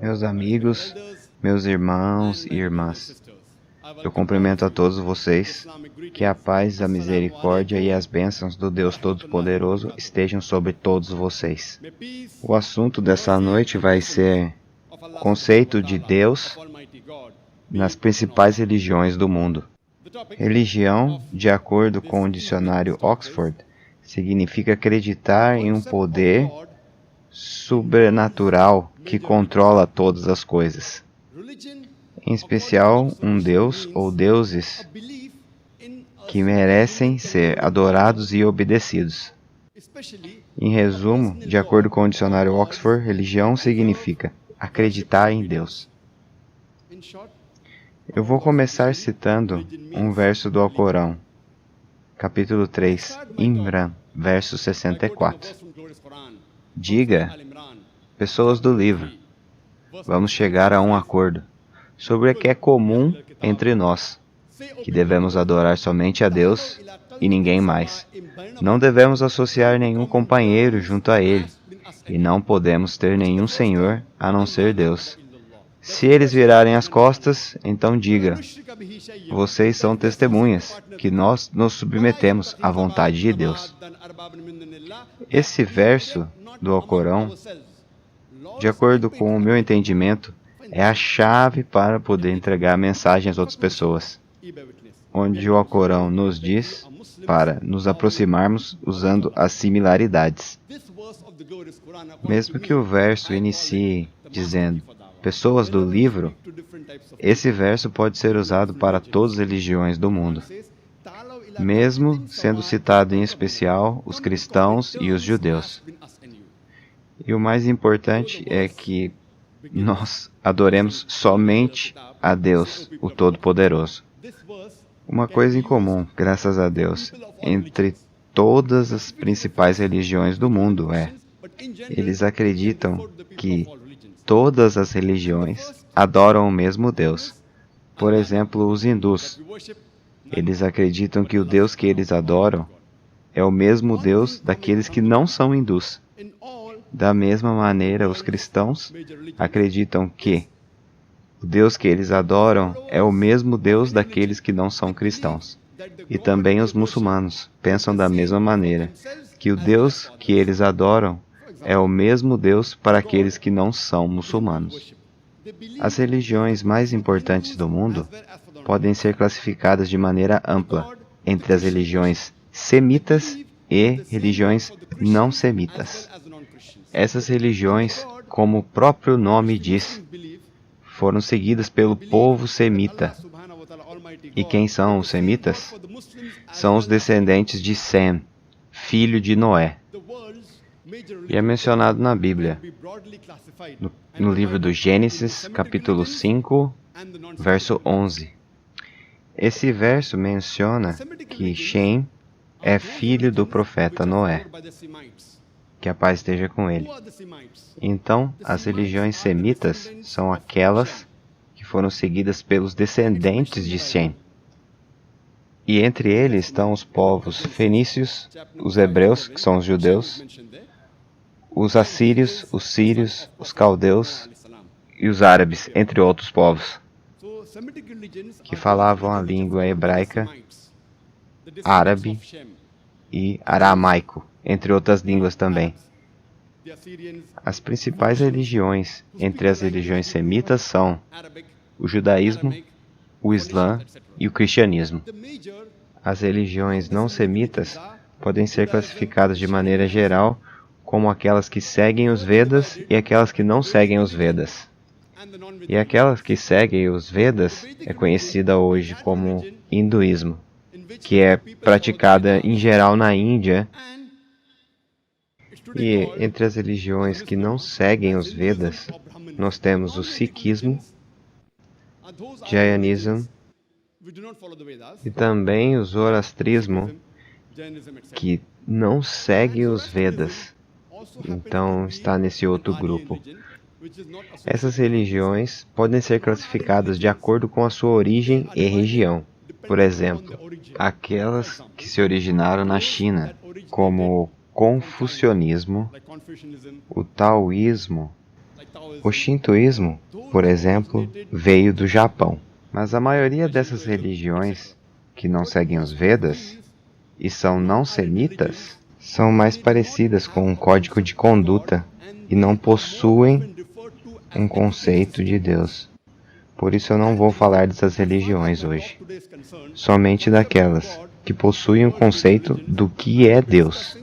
Meus amigos, meus irmãos e irmãs, eu cumprimento a todos vocês, que a paz, a misericórdia e as bênçãos do Deus Todo-Poderoso estejam sobre todos vocês. O assunto dessa noite vai ser o conceito de Deus nas principais religiões do mundo. Religião, de acordo com o dicionário Oxford, significa acreditar em um poder sobrenatural que controla todas as coisas. Em especial, um Deus ou deuses que merecem ser adorados e obedecidos. Em resumo, de acordo com o dicionário Oxford, religião significa acreditar em Deus. Eu vou começar citando um verso do Alcorão, capítulo 3, Imran, verso 64. Diga, pessoas do livro, vamos chegar a um acordo sobre o que é comum entre nós, que devemos adorar somente a Deus e ninguém mais. Não devemos associar nenhum companheiro junto a Ele, e não podemos ter nenhum Senhor a não ser Deus. Se eles virarem as costas, então diga, vocês são testemunhas, que nós nos submetemos à vontade de Deus. Esse verso do Alcorão, de acordo com o meu entendimento, é a chave para poder entregar a mensagem às outras pessoas, onde o Alcorão nos diz para nos aproximarmos usando as similaridades. Mesmo que o verso inicie dizendo pessoas do livro, esse verso pode ser usado para todas as religiões do mundo, mesmo sendo citado em especial os cristãos e os judeus. E o mais importante é que nós adoremos somente a Deus, o Todo-Poderoso. Uma coisa em comum, graças a Deus, entre todas as principais religiões do mundo é: eles acreditam que todas as religiões adoram o mesmo Deus. Por exemplo, os hindus. Eles acreditam que o Deus que eles adoram é o mesmo Deus daqueles que não são hindus. Da mesma maneira, os cristãos acreditam que o Deus que eles adoram é o mesmo Deus daqueles que não são cristãos. E também os muçulmanos pensam da mesma maneira, que o Deus que eles adoram é o mesmo Deus para aqueles que não são muçulmanos. As religiões mais importantes do mundo podem ser classificadas de maneira ampla entre as religiões semitas e religiões não semitas. Essas religiões, como o próprio nome diz, foram seguidas pelo povo semita. E quem são os semitas? São os descendentes de Sem, filho de Noé. E é mencionado na Bíblia, no livro do Gênesis, capítulo 5, verso 11. Esse verso menciona que Sem é filho do profeta Noé. Que a paz esteja com ele. Então, as religiões semitas são aquelas que foram seguidas pelos descendentes de Sem. E entre eles estão os povos fenícios, os hebreus, que são os judeus, os assírios, os sírios, os caldeus e os árabes, entre outros povos, que falavam a língua hebraica, árabe e aramaico, entre outras línguas também. As principais religiões entre as religiões semitas são o judaísmo, o islã e o cristianismo. As religiões não semitas podem ser classificadas de maneira geral como aquelas que seguem os Vedas e aquelas que não seguem os Vedas. E aquelas que seguem os Vedas é conhecida hoje como hinduísmo, que é praticada em geral na Índia. E entre as religiões que não seguem os Vedas, nós temos o Sikhismo, Jainismo e também o Zoroastrismo, que não segue os Vedas. Então está nesse outro grupo. Essas religiões podem ser classificadas de acordo com a sua origem e região. Por exemplo, aquelas que se originaram na China, como o confucionismo, o taoísmo O shintoísmo, por exemplo, veio do Japão. Mas a maioria dessas religiões que não seguem os Vedas e são não semitas são mais parecidas com um código de conduta e não possuem um conceito de Deus. Por isso eu não vou falar dessas religiões hoje, somente daquelas que possuem um conceito do que é Deus.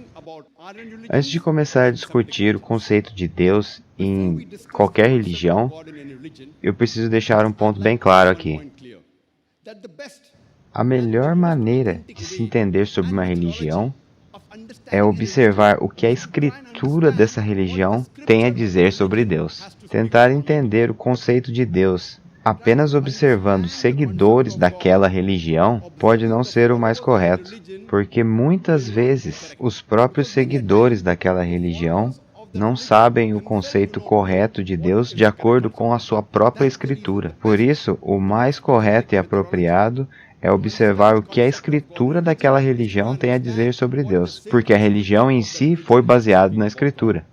Antes de começar a discutir o conceito de Deus em qualquer religião, eu preciso deixar um ponto bem claro aqui. A melhor maneira de se entender sobre uma religião é observar o que a escritura dessa religião tem a dizer sobre Deus. Tentar entender o conceito de Deus apenas observando seguidores daquela religião pode não ser o mais correto, porque muitas vezes os próprios seguidores daquela religião não sabem o conceito correto de Deus de acordo com a sua própria escritura. Por isso, o mais correto e apropriado é observar o que a escritura daquela religião tem a dizer sobre Deus, porque a religião em si foi baseada na escritura.